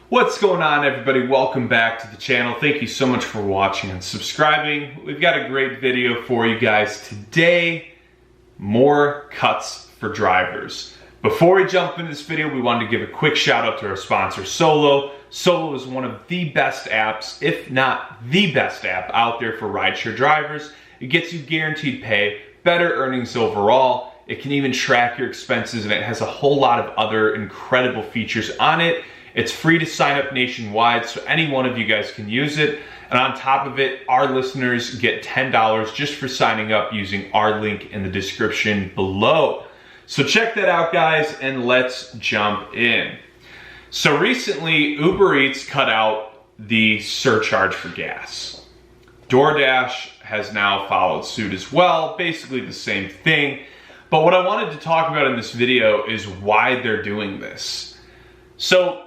What's going on, everybody? Welcome back to the channel. Thank you so much for watching and subscribing. We've got a great video for you guys today. More cuts for drivers. Before we jump into this video, we wanted to give a quick shout out to our sponsor, Solo. Solo is one of the best apps, if not the best app out there for rideshare drivers. It gets you guaranteed pay, better earnings overall. It can even track your expenses, and it has a whole lot of other incredible features on it. It's free to sign up nationwide, so any one of you guys can use it. And on top of it, our listeners get $10 just for signing up using our link in the description below. So check that out, guys, and let's jump in. So recently, Uber Eats cut out the surcharge for gas. DoorDash has now followed suit as well, basically the same thing. But what I wanted to talk about in this video is why they're doing this. So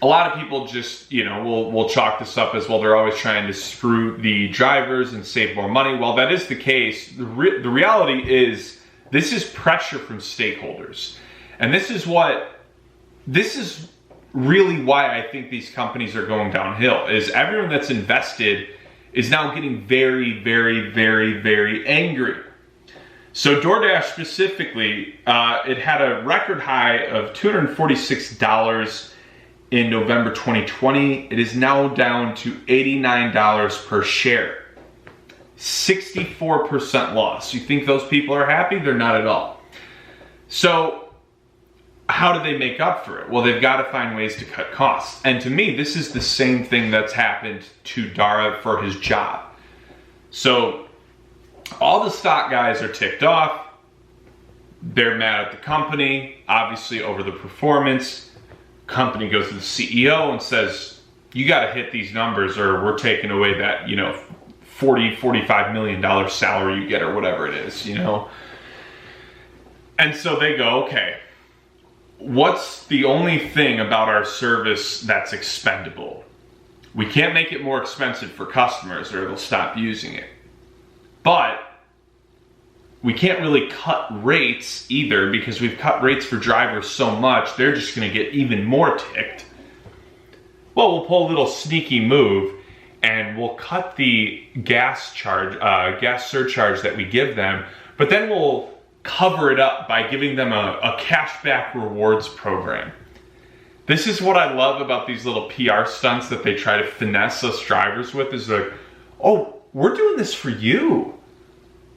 a lot of people just, will chalk this up as, well, they're always trying to screw the drivers and save more money. Well, that is the case. The reality is this is pressure from stakeholders. And this is really why I think these companies are going downhill, is everyone that's invested is now getting very, very, very, very angry. So DoorDash specifically, it had a record high of $246 in November 2020. It is now down to $89 per share. 64% loss. You think those people are happy? They're not at all. So how do they make up for it? Well, they've got to find ways to cut costs. And to me, this is the same thing that's happened to Dara for his job. So all the stock guys are ticked off. They're mad at the company, obviously over the performance. Company goes to the CEO and says, you got to hit these numbers or we're taking away that, $45 million salary you get or whatever it is, And so they go, okay, what's the only thing about our service that's expendable? We can't make it more expensive for customers or they'll stop using it. But we can't really cut rates either, because we've cut rates for drivers so much, they're just gonna get even more ticked. Well, we'll pull a little sneaky move and we'll cut the gas surcharge that we give them, but then we'll cover it up by giving them a cashback rewards program. This is what I love about these little PR stunts that they try to finesse us drivers with, is like, oh, we're doing this for you.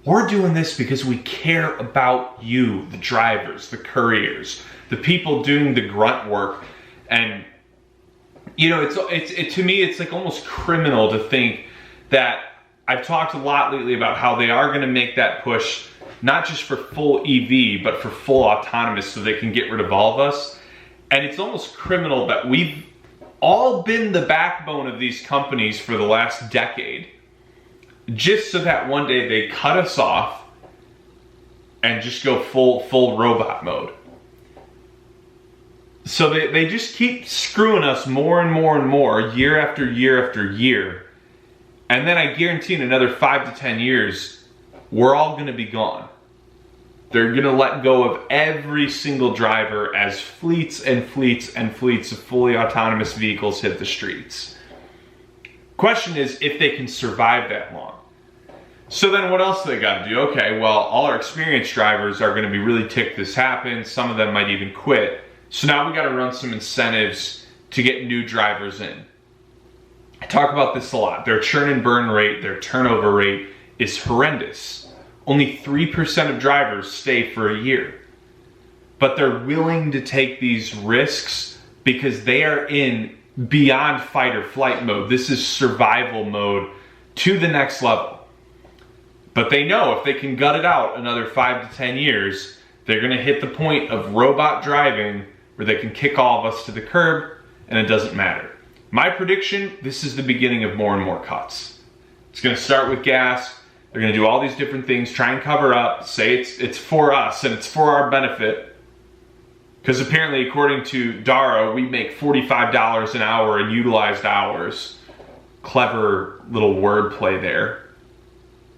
We're doing this because we care about you, the drivers, the couriers, the people doing the grunt work. And to me, it's like almost criminal to think that. I've talked a lot lately about how they are going to make that push, not just for full EV, but for full autonomous, so they can get rid of all of us. And it's almost criminal that we've all been the backbone of these companies for the last decade, just so that one day they cut us off and just go full robot mode. So they just keep screwing us more and more and more, year after year after year. And then I guarantee in another 5 to 10 years, we're all gonna be gone. They're gonna let go of every single driver as fleets and fleets and fleets of fully autonomous vehicles hit the streets. Question is if they can survive that long. So then what else do they got to do? Okay, well, all our experienced drivers are going to be really ticked this happens. Some of them might even quit. So now we got to run some incentives to get new drivers in. I talk about this a lot. Their churn and burn rate, their turnover rate is horrendous. Only 3% of drivers stay for a year. But they're willing to take these risks because they are in beyond fight or flight mode. This is survival mode to the next level. But they know if they can gut it out another 5 to 10 years, they're gonna hit the point of robot driving where they can kick all of us to the curb and it doesn't matter. My prediction, this is the beginning of more and more cuts. It's gonna start with gas. They're gonna do all these different things, try and cover up, say it's for us and it's for our benefit. Because apparently, according to Dara, we make $45 an hour in utilized hours. Clever little wordplay there.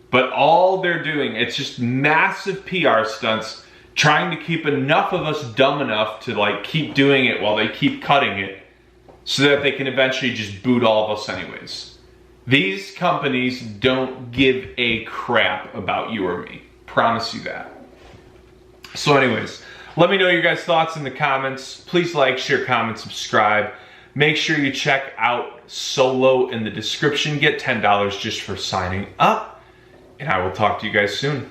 But all they're doing, it's just massive PR stunts, trying to keep enough of us dumb enough to keep doing it while they keep cutting it. so that they can eventually just boot all of us anyways. These companies don't give a crap about you or me. Promise you that. So anyways, let me know your guys' thoughts in the comments. Please like, share, comment, subscribe. Make sure you check out Solo in the description. Get $10 just for signing up. And I will talk to you guys soon.